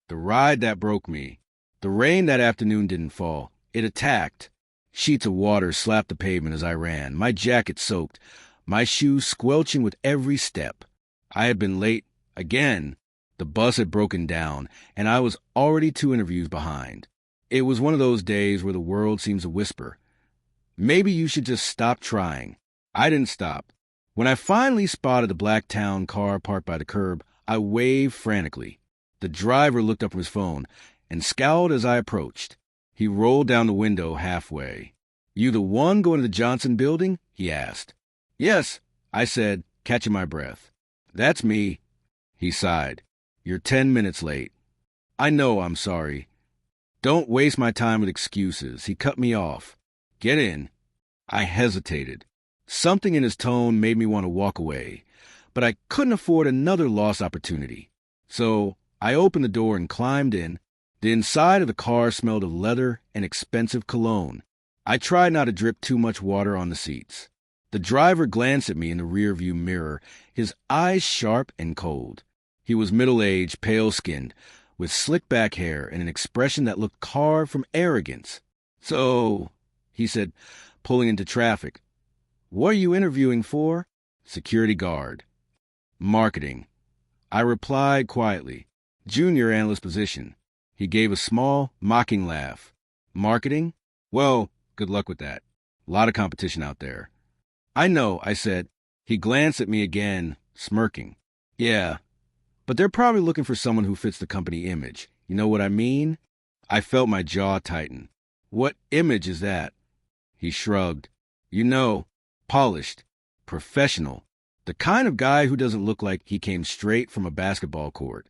The ride that broke me. The rain that afternoon didn't fall. It attacked. Sheets of water slapped the pavement as I ran, my jacket soaked, my shoes squelching with every step. I had been late again. The bus had broken down, and I was already 2 interviews behind. It was one of those days where the world seems to whisper, maybe you should just stop trying. I didn't stop. When I finally spotted the black town car parked by the curb, I waved frantically. The driver looked up from his phone and scowled as I approached. He rolled down the window halfway. You the one going to the Johnson building? He asked. Yes, I said, catching my breath. That's me. He sighed. You're 10 minutes late. I know, I'm sorry. Don't waste my time with excuses. He cut me off. Get in. I hesitated. Something in his tone made me want to walk away, but I couldn't afford another lost opportunity. So I opened the door and climbed in. The inside of the car smelled of leather and expensive cologne. I tried not to drip too much water on the seats. The driver glanced at me in the rearview mirror, his eyes sharp and cold. He was middle-aged, pale-skinned, with slick-back hair and an expression that looked carved from arrogance. So, he said, pulling into traffic. What are you interviewing for? Security guard. Marketing. I replied quietly. Junior analyst position. He gave a small, mocking laugh. Marketing? Well, good luck with that. A lot of competition out there. I know, I said. He glanced at me again, smirking. Yeah, but they're probably looking for someone who fits the company image. You know what I mean? I felt my jaw tighten. What image is that? He shrugged. You know, polished, professional, the kind of guy who doesn't look like he came straight from a basketball court.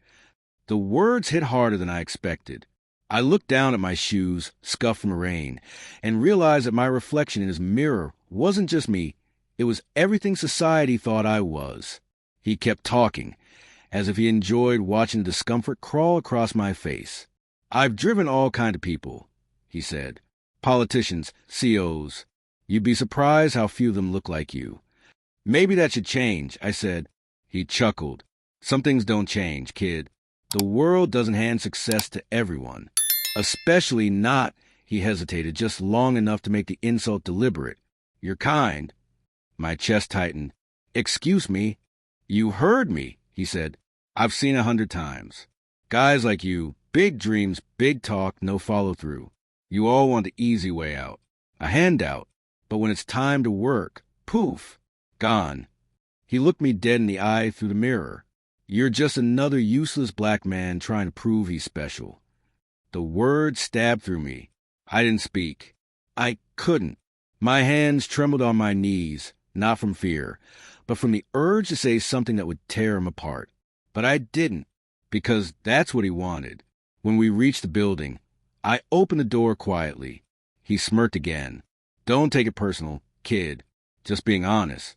The words hit harder than I expected. I looked down at my shoes, scuffed from the rain, and realized that my reflection in his mirror wasn't just me. It was everything society thought I was. He kept talking, as if he enjoyed watching the discomfort crawl across my face. I've driven all kinds of people, he said. Politicians, CEOs. You'd be surprised how few of them look like you. Maybe that should change, I said. He chuckled. Some things don't change, kid. The world doesn't hand success to everyone. Especially not, he hesitated just long enough to make the insult deliberate. You're kind. My chest tightened. Excuse me. You heard me, he said. I've seen 100 times. Guys like you, big dreams, big talk, no follow-through. You all want the easy way out. A handout. But when it's time to work, poof, gone. He looked me dead in the eye through the mirror. You're just another useless black man trying to prove he's special. The words stabbed through me. I didn't speak. I couldn't. My hands trembled on my knees, not from fear, but from the urge to say something that would tear him apart. But I didn't, because that's what he wanted. When we reached the building, I opened the door quietly. He smirked again. Don't take it personal, kid. Just being honest.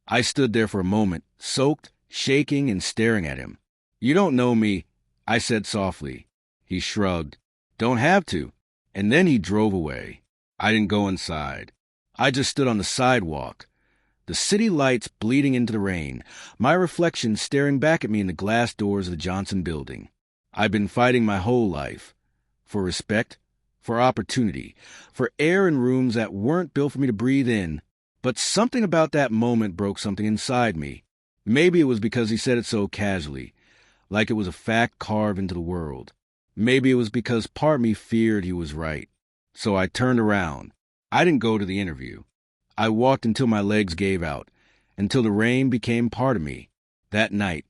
I stood there for a moment, soaked, shaking and staring at him. You don't know me, I said softly. He shrugged. Don't have to. And then he drove away. I didn't go inside. I just stood on the sidewalk. The city lights bleeding into the rain, my reflection staring back at me in the glass doors of the Johnson building. I've been fighting my whole life. For respect, for opportunity, for air in rooms that weren't built for me to breathe in. But something about that moment broke something inside me. Maybe it was because he said it so casually, like it was a fact carved into the world. Maybe it was because part of me feared he was right. So I turned around. I didn't go to the interview. I walked until my legs gave out, until the rain became part of me. That night,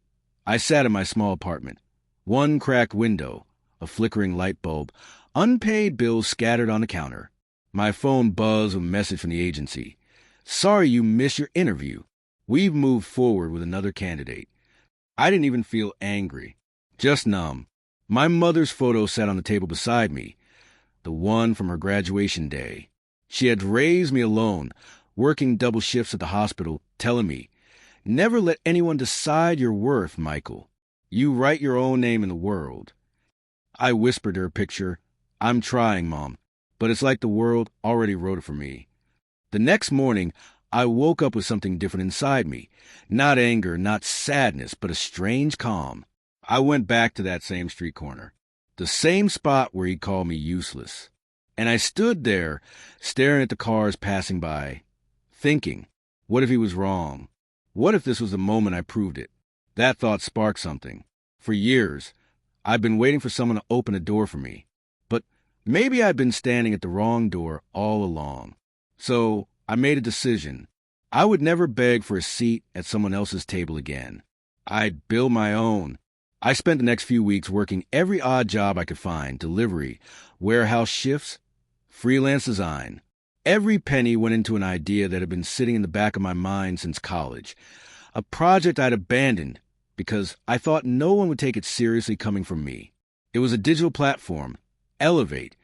I sat in my small apartment. One cracked window, a flickering light bulb, unpaid bills scattered on the counter. My phone buzzed with a message from the agency. Sorry you missed your interview. We've moved forward with another candidate. I didn't even feel angry, just numb. My mother's photo sat on the table beside me, the one from her graduation day. She had raised me alone, working double shifts at the hospital, telling me, never let anyone decide your worth, Michael. You write your own name in the world. I whispered to her picture, I'm trying, Mom, but it's like the world already wrote it for me. The next morning, I woke up with something different inside me. Not anger, not sadness, but a strange calm. I went back to that same street corner, the same spot where he called me useless. And I stood there, staring at the cars passing by, thinking, what if he was wrong? What if this was the moment I proved it? That thought sparked something. For years, I've been waiting for someone to open a door for me. But maybe I'd been standing at the wrong door all along. So I made a decision. I would never beg for a seat at someone else's table again. I'd build my own. I spent the next few weeks working every odd job I could find: delivery, warehouse shifts, freelance design. Every penny went into an idea that had been sitting in the back of my mind since college. A project I'd abandoned because I thought no one would take it seriously coming from me. It was a digital platform, Elevate,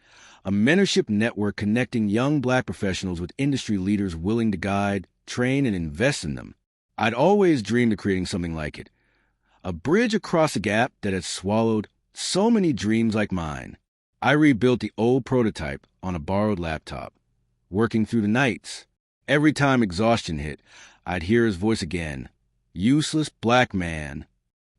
a mentorship network connecting young Black professionals with industry leaders willing to guide, train, and invest in them. I'd always dreamed of creating something like it. A bridge across a gap that had swallowed so many dreams like mine. I rebuilt the old prototype on a borrowed laptop, working through the nights. Every time exhaustion hit, I'd hear his voice again, useless Black man.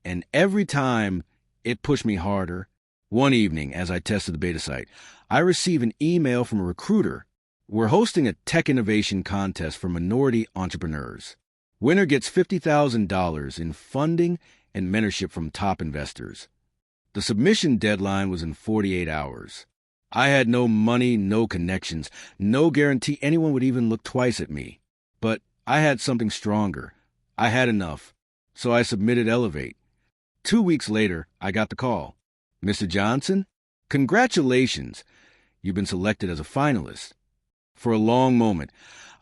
And every time, it pushed me harder. One evening, as I tested the beta site, I received an email from a recruiter. We're hosting a tech innovation contest for minority entrepreneurs. Winner gets $50,000 in funding and mentorship from top investors. The submission deadline was in 48 hours. I had no money, no connections, no guarantee anyone would even look twice at me. But I had something stronger. I had enough. So I submitted Elevate. 2 weeks later, I got the call. Mr. Johnson, congratulations. You've been selected as a finalist. For a long moment,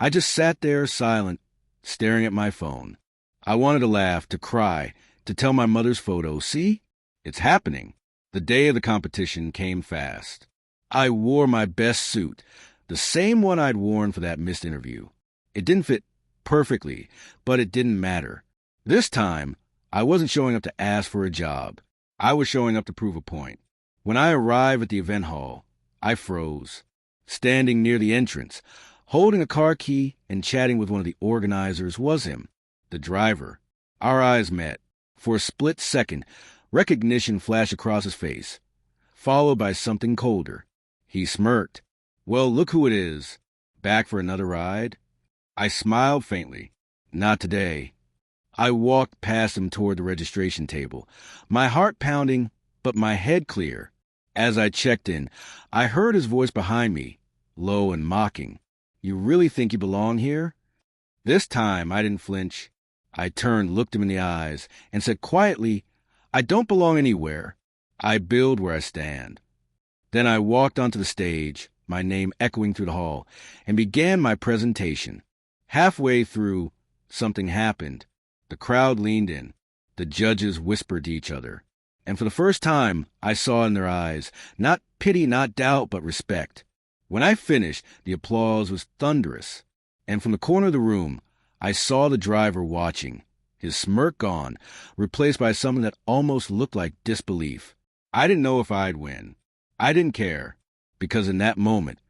I just sat there silent, staring at my phone. I wanted to laugh, to cry, to tell my mother's photo, see? It's happening. The day of the competition came fast. I wore my best suit, the same one I'd worn for that missed interview. It didn't fit perfectly, but it didn't matter. This time, I wasn't showing up to ask for a job. I was showing up to prove a point. When I arrived at the event hall, I froze. Standing near the entrance, holding a car key and chatting with one of the organizers was him, the driver. Our eyes met. For a split second, recognition flashed across his face, followed by something colder. He smirked. Well, look who it is. Back for another ride? I smiled faintly. Not today. I walked past him toward the registration table, my heart pounding, but my head clear. As I checked in, I heard his voice behind me, low and mocking. You really think you belong here? This time, I didn't flinch. I turned, looked him in the eyes, and said quietly, I don't belong anywhere. I build where I stand. Then I walked onto the stage, my name echoing through the hall, and began my presentation. Halfway through, something happened. The crowd leaned in. The judges whispered to each other. And for the first time, I saw in their eyes, not pity, not doubt, but respect. When I finished, the applause was thunderous. And from the corner of the room, I saw the driver watching, his smirk gone, replaced by something that almost looked like disbelief. I didn't know if I'd win. I didn't care, because in that moment,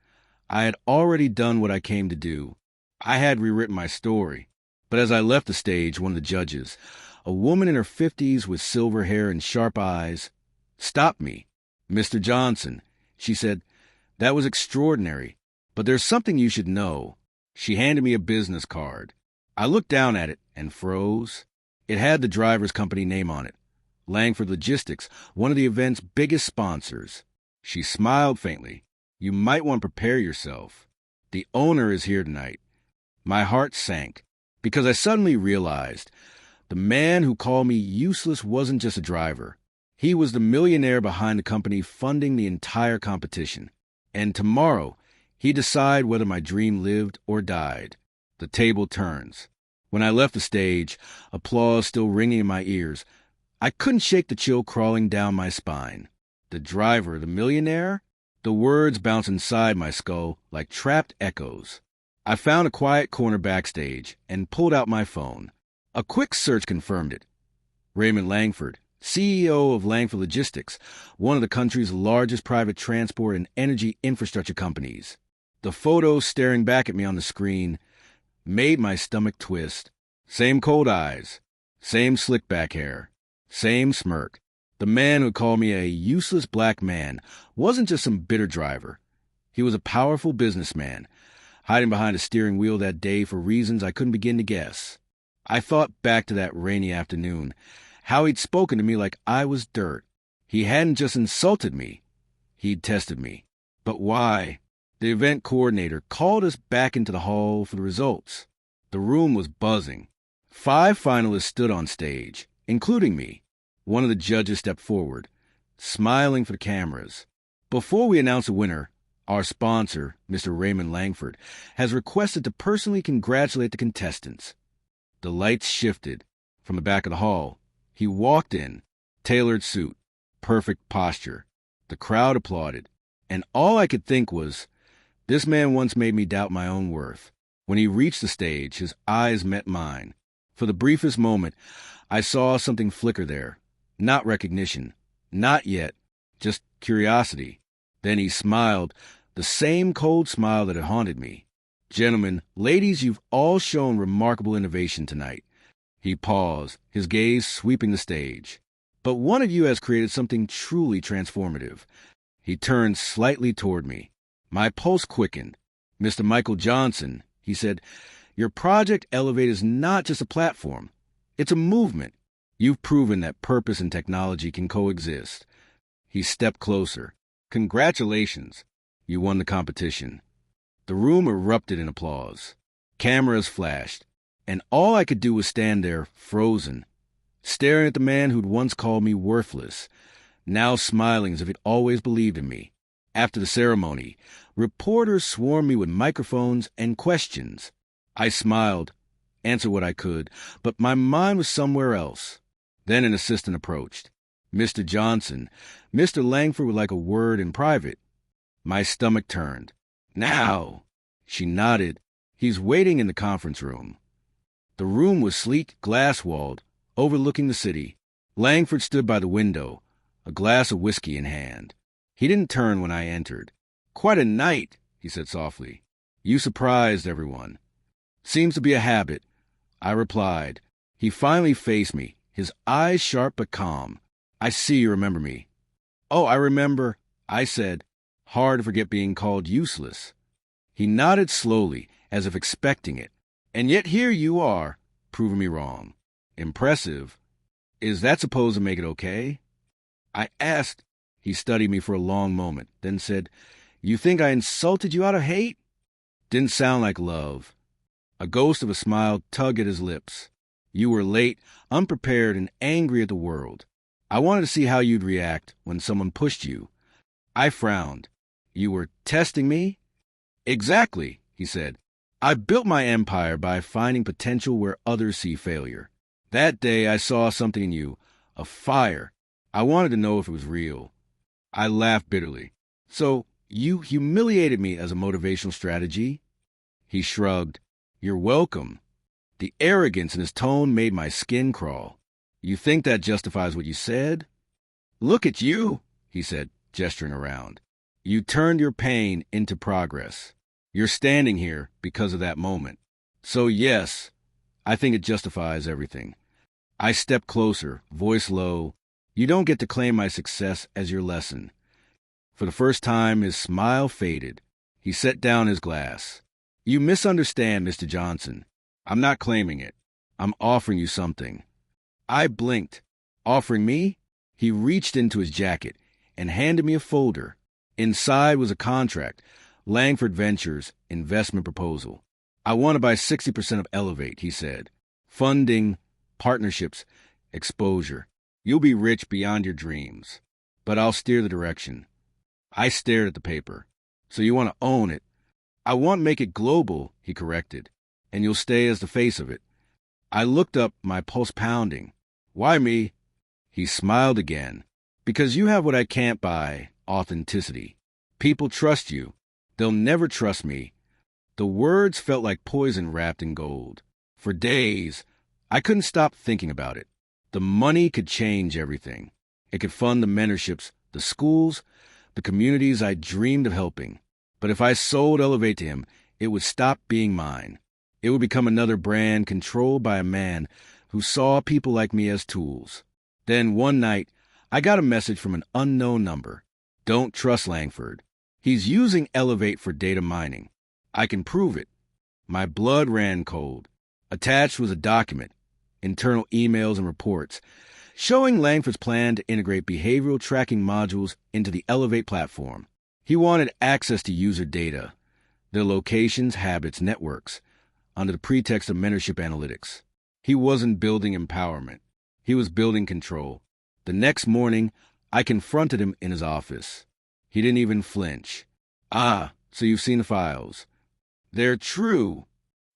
I had already done what I came to do. I had rewritten my story. But as I left the stage, one of the judges, a woman in her 50s with silver hair and sharp eyes, stopped me. Mr. Johnson, she said, that was extraordinary, but there's something you should know. She handed me a business card. I looked down at it and froze. It had the driver's company name on it, Langford Logistics, one of the event's biggest sponsors. She smiled faintly. You might want to prepare yourself. The owner is here tonight. My heart sank, because I suddenly realized the man who called me useless wasn't just a driver. He was the millionaire behind the company funding the entire competition. And tomorrow, he'd decide whether my dream lived or died. The table turns. When I left the stage, applause still ringing in my ears, I couldn't shake the chill crawling down my spine. The driver, the millionaire? The words bounced inside my skull like trapped echoes. I found a quiet corner backstage and pulled out my phone. A quick search confirmed it. Raymond Langford, CEO of Langford Logistics, one of the country's largest private transport and energy infrastructure companies. The photo staring back at me on the screen made my stomach twist. Same cold eyes, same slick back hair, same smirk. The man who called me a useless black man wasn't just some bitter driver. He was a powerful businessman, hiding behind a steering wheel that day for reasons I couldn't begin to guess. I thought back to that rainy afternoon, how he'd spoken to me like I was dirt. He hadn't just insulted me, he'd tested me. But why? The event coordinator called us back into the hall for the results. The room was buzzing. 5 finalists stood on stage, including me. One of the judges stepped forward, smiling for the cameras. Before we announce a winner, our sponsor, Mr. Raymond Langford, has requested to personally congratulate the contestants. The lights shifted. From the back of the hall, he walked in, tailored suit, perfect posture. The crowd applauded, and all I could think was, this man once made me doubt my own worth. When he reached the stage, his eyes met mine. For the briefest moment, I saw something flicker there. Not recognition, not yet, just curiosity. Then he smiled, the same cold smile that had haunted me. Gentlemen, ladies, you've all shown remarkable innovation tonight. He paused, his gaze sweeping the stage. But one of you has created something truly transformative. He turned slightly toward me. My pulse quickened. Mr. Michael Johnson, he said, your Project Elevate is not just a platform. It's a movement. You've proven that purpose and technology can coexist. He stepped closer. Congratulations. You won the competition. The room erupted in applause. Cameras flashed, and all I could do was stand there, frozen, staring at the man who'd once called me worthless, now smiling as if he'd always believed in me. After the ceremony, reporters swarmed me with microphones and questions. I smiled, answered what I could, but my mind was somewhere else. Then an assistant approached. Mr. Johnson, Mr. Langford would like a word in private. My stomach turned. Now, she nodded. He's waiting in the conference room. The room was sleek, glass-walled, overlooking the city. Langford stood by the window, a glass of whiskey in hand. He didn't turn when I entered. Quite a night, he said softly. You surprised everyone. Seems to be a habit, I replied. He finally faced me, his eyes sharp but calm. I see you remember me. Oh, I remember, I said. Hard to forget being called useless. He nodded slowly, as if expecting it. And yet here you are, proving me wrong. Impressive. Is that supposed to make it okay? I asked. He studied me for a long moment, then said, You think I insulted you out of hate? Didn't sound like love. A ghost of a smile tugged at his lips. You were late, unprepared, and angry at the world. I wanted to see how you'd react when someone pushed you. I frowned. You were testing me? Exactly, he said. I built my empire by finding potential where others see failure. That day I saw something in you, a fire. I wanted to know if it was real. I laughed bitterly. So you humiliated me as a motivational strategy? He shrugged. You're welcome. The arrogance in his tone made my skin crawl. You think that justifies what you said? Look at you, he said, gesturing around. You turned your pain into progress. You're standing here because of that moment. So yes, I think it justifies everything. I stepped closer, voice low. You don't get to claim my success as your lesson. For the first time, his smile faded. He set down his glass. You misunderstand, Mr. Johnson. I'm not claiming it. I'm offering you something. I blinked. Offering me? He reached into his jacket and handed me a folder. Inside was a contract, Langford Ventures investment proposal. I want to buy 60% of Elevate, he said. Funding, partnerships, exposure. You'll be rich beyond your dreams, but I'll steer the direction. I stared at the paper. So you want to own it? I want to make it global, he corrected, and you'll stay as the face of it. I looked up, my pulse pounding. Why me? He smiled again. Because you have what I can't buy, authenticity. People trust you. They'll never trust me. The words felt like poison wrapped in gold. For days, I couldn't stop thinking about it. The money could change everything. It could fund the mentorships, the schools, the communities I dreamed of helping. But if I sold Elevate to him, it would stop being mine. It would become another brand controlled by a man who saw people like me as tools. Then one night, I got a message from an unknown number. Don't trust Langford. He's using Elevate for data mining. I can prove it. My blood ran cold. Attached was a document, internal emails and reports, showing Langford's plan to integrate behavioral tracking modules into the Elevate platform. He wanted access to user data, their locations, habits, networks, under the pretext of mentorship analytics. He wasn't building empowerment. He was building control. The next morning, I confronted him in his office. He didn't even flinch. "Ah, so you've seen the files." "They're true,"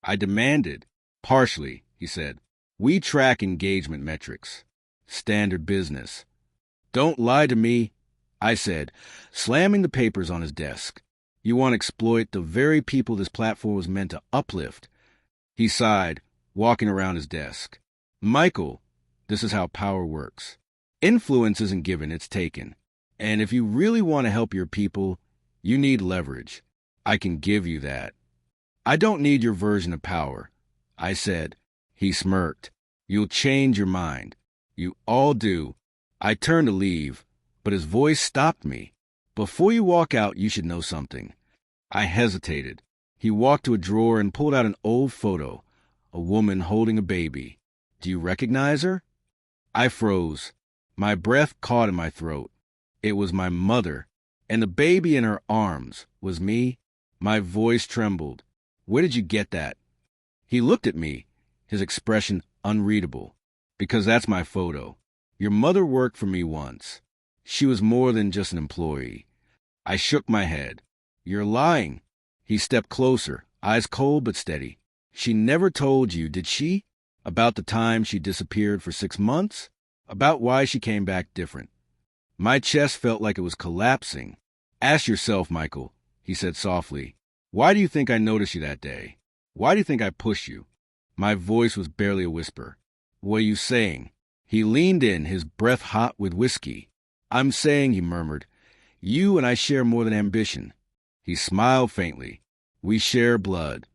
I demanded. "Partially," he said. "We track engagement metrics. Standard business." "Don't lie to me," I said, slamming the papers on his desk. "You want to exploit the very people this platform was meant to uplift." He sighed, walking around his desk. "Michael, this is how power works. Influence isn't given, it's taken. And if you really want to help your people, you need leverage. I can give you that." "I don't need your version of power," I said. He smirked. "You'll change your mind. You all do." I turned to leave, but his voice stopped me. "Before you walk out, you should know something." I hesitated. He walked to a drawer and pulled out an old photo, a woman holding a baby. "Do you recognize her?" I froze. My breath caught in my throat. It was my mother, and the baby in her arms was me. My voice trembled. "Where did you get that?" He looked at me, his expression unreadable. "Because that's my photo. Your mother worked for me once. She was more than just an employee." I shook my head. "You're lying." He stepped closer, eyes cold but steady. "She never told you, did she? About the time she disappeared for 6 months? About why she came back different?" My chest felt like it was collapsing. "Ask yourself, Michael," he said softly. "Why do you think I noticed you that day? Why do you think I pushed you?" My voice was barely a whisper. "What are you saying?" He leaned in, his breath hot with whiskey. "I'm saying," he murmured, "you and I share more than ambition." He smiled faintly. "We share blood."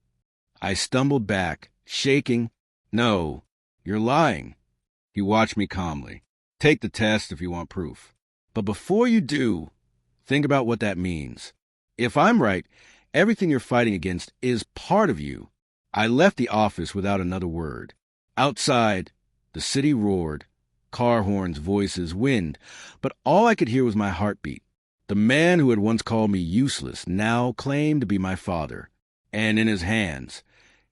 I stumbled back, shaking. "No, you're lying." He watched me calmly. "Take the test if you want proof. But before you do, think about what that means. If I'm right, everything you're fighting against is part of you." I left the office without another word. Outside, the city roared. Car horns, voices, wind. But all I could hear was my heartbeat. The man who had once called me useless now claimed to be my father. And in his hands,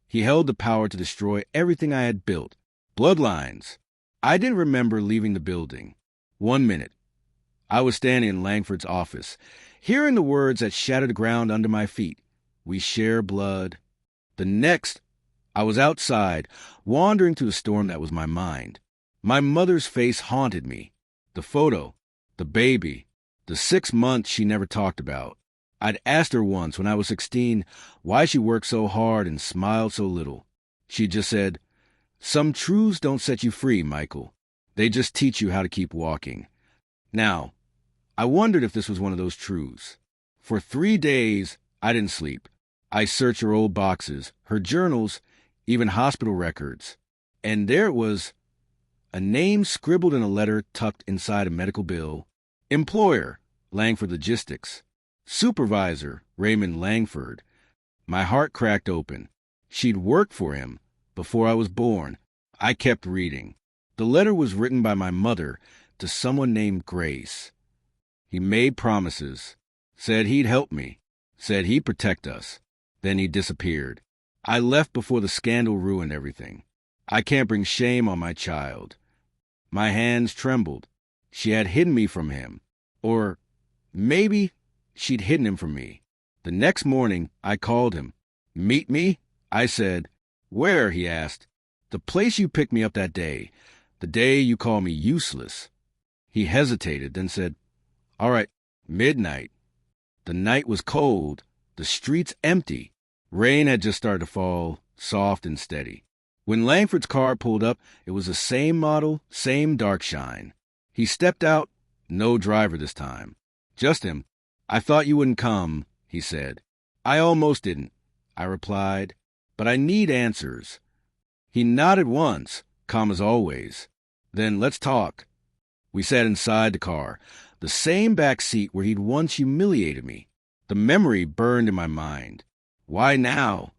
he held the power to destroy everything I had built. Bloodlines. I didn't remember leaving the building. 1 minute. I was standing in Langford's office, hearing the words that shattered the ground under my feet. "We share blood." The next, I was outside, wandering through the storm that was my mind. My mother's face haunted me. The photo, the baby, the 6 months she never talked about. I'd asked her once when I was 16 why she worked so hard and smiled so little. She just said, "Some truths don't set you free, Michael. They just teach you how to keep walking." Now, I wondered if this was one of those truths. For 3 days, I didn't sleep. I searched her old boxes, her journals, even hospital records. And there it was, a name scribbled in a letter tucked inside a medical bill. Employer, Langford Logistics. Supervisor, Raymond Langford. My heart cracked open. She'd worked for him before I was born. I kept reading. The letter was written by my mother to someone named Grace. He made promises, said he'd help me, said he'd protect us. Then he disappeared. I left before the scandal ruined everything. I can't bring shame on my child. My hands trembled. She had hidden me from him. Or maybe she'd hidden him from me. The next morning, I called him. "Meet me?" I said. "Where?" he asked. "The place you picked me up that day. The day you called me useless." He hesitated, then said, "All right, midnight." The night was cold, the streets empty. Rain had just started to fall, soft and steady. When Langford's car pulled up, it was the same model, same dark shine. He stepped out, no driver this time. Just him. "I thought you wouldn't come," he said. "I almost didn't," I replied, "but I need answers." He nodded once, calm as always. Then, "Let's talk." We sat inside the car, the same back seat where he'd once humiliated me. The memory burned in my mind. Why now?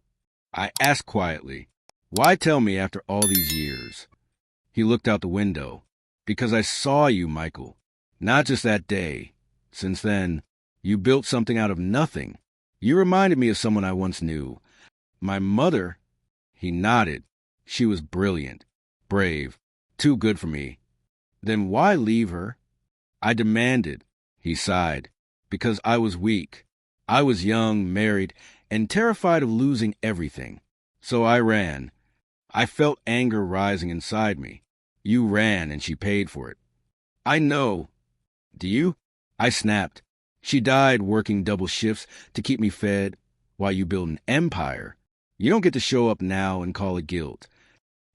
I asked quietly. Why tell me after all these years? He looked out the window. Because I saw you, Michael. Not just that day. Since then, you built something out of nothing. You reminded me of someone I once knew. My mother. He nodded. She was brilliant, brave, too good for me. Then why leave her? I demanded. He sighed. Because I was weak. I was young, married, and terrified of losing everything. So I ran. I felt anger rising inside me. You ran, and she paid for it. I know. Do you? I snapped. She died working double shifts to keep me fed while you build an empire. You don't get to show up now and call it guilt.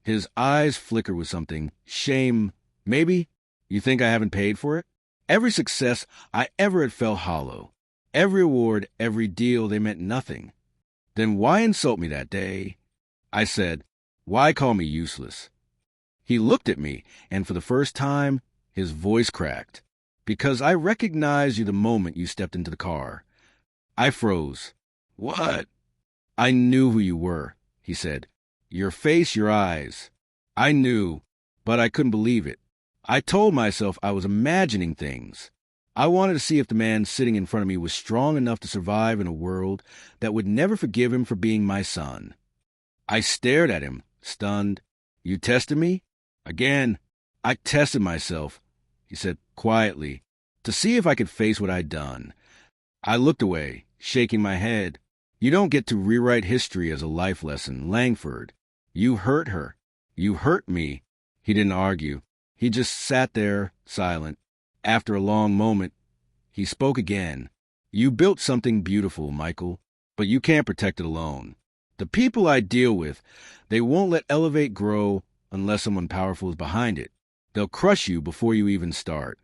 His eyes flickered with something. Shame, maybe? You think I haven't paid for it? Every success I ever had felt hollow. Every award, every deal, they meant nothing. Then why insult me that day? I said, why call me useless? He looked at me, and for the first time, his voice cracked. Because I recognized you the moment you stepped into the car. I froze. What? I knew who you were, he said. Your face, your eyes. I knew, but I couldn't believe it. I told myself I was imagining things. I wanted to see if the man sitting in front of me was strong enough to survive in a world that would never forgive him for being my son. I stared at him, stunned. You tested me? Again. I tested myself, he said quietly, to see if I could face what I'd done. I looked away, shaking my head. You don't get to rewrite history as a life lesson, Langford. You hurt her. You hurt me. He didn't argue. He just sat there, silent. After a long moment, he spoke again. You built something beautiful, Michael, but you can't protect it alone. The people I deal with, they won't let Elevate grow unless someone powerful is behind it. They'll crush you before you even start.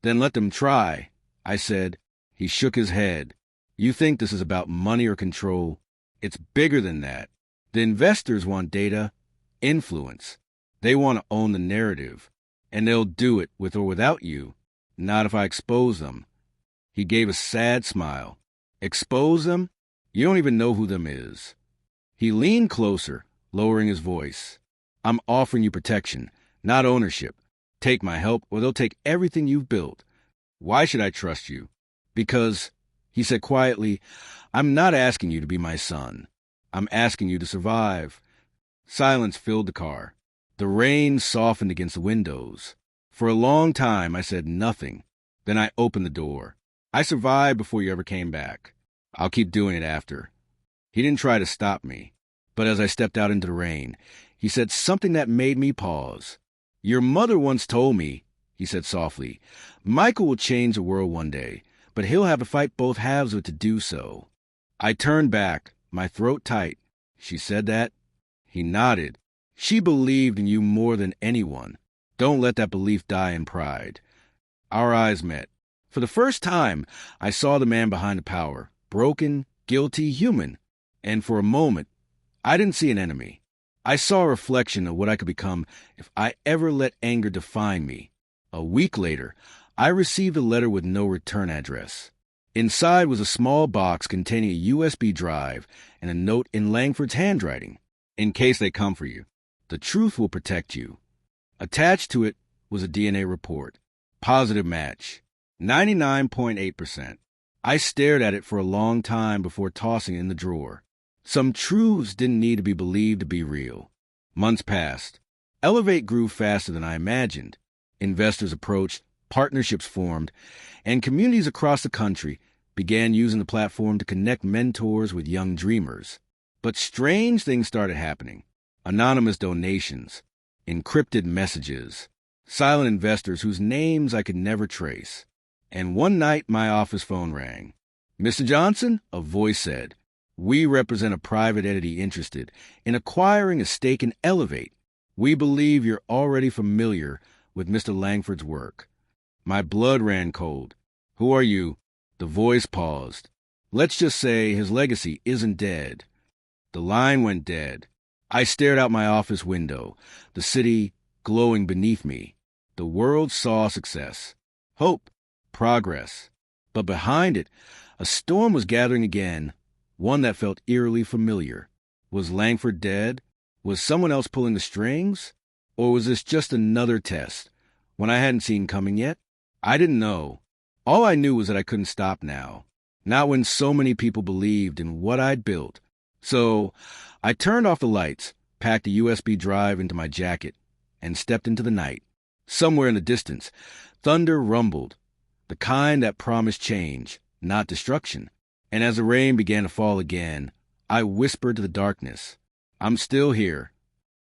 Then let them try, I said. He shook his head. You think this is about money or control? It's bigger than that. The investors want data, influence. They want to own the narrative. And they'll do it with or without you. Not if I expose them. He gave a sad smile. Expose them? You don't even know who them is. He leaned closer, lowering his voice. I'm offering you protection, not ownership. Take my help, or they'll take everything you've built. Why should I trust you? Because, he said quietly, I'm not asking you to be my son. I'm asking you to survive. Silence filled the car. The rain softened against the windows. For a long time, I said nothing. Then I opened the door. I survived before you ever came back. I'll keep doing it after. He didn't try to stop me. But as I stepped out into the rain, he said something that made me pause. Your mother once told me, he said softly, Michael will change the world one day, but he'll have to fight both halves of it to do so. I turned back, my throat tight. She said that? He nodded. She believed in you more than anyone. Don't let that belief die in pride. Our eyes met. For the first time, I saw the man behind the power, broken, guilty, human. And for a moment, I didn't see an enemy. I saw a reflection of what I could become if I ever let anger define me. A week later, I received a letter with no return address. Inside was a small box containing a USB drive and a note in Langford's handwriting. In case they come for you, the truth will protect you. Attached to it was a DNA report. Positive match. 99.8%. I stared at it for a long time before tossing it in the drawer. Some truths didn't need to be believed to be real. Months passed. Elevate grew faster than I imagined. Investors approached, partnerships formed, and communities across the country began using the platform to connect mentors with young dreamers. But strange things started happening. Anonymous donations, encrypted messages, silent investors whose names I could never trace. And one night my office phone rang. Mr. Johnson, a voice said, we represent a private entity interested in acquiring a stake in Elevate. We believe you're already familiar with Mr. Langford's work. My blood ran cold. Who are you? The voice paused. Let's just say his legacy isn't dead. The line went dead. I stared out my office window, the city glowing beneath me. The world saw success, hope, progress. But behind it, a storm was gathering again, one that felt eerily familiar. Was Langford dead? Was someone else pulling the strings? Or was this just another test, one I hadn't seen coming yet? I didn't know. All I knew was that I couldn't stop now. Not when so many people believed in what I'd built. So I turned off the lights, packed a USB drive into my jacket, and stepped into the night. Somewhere in the distance, thunder rumbled, the kind that promised change, not destruction. And as the rain began to fall again, I whispered to the darkness, "I'm still here,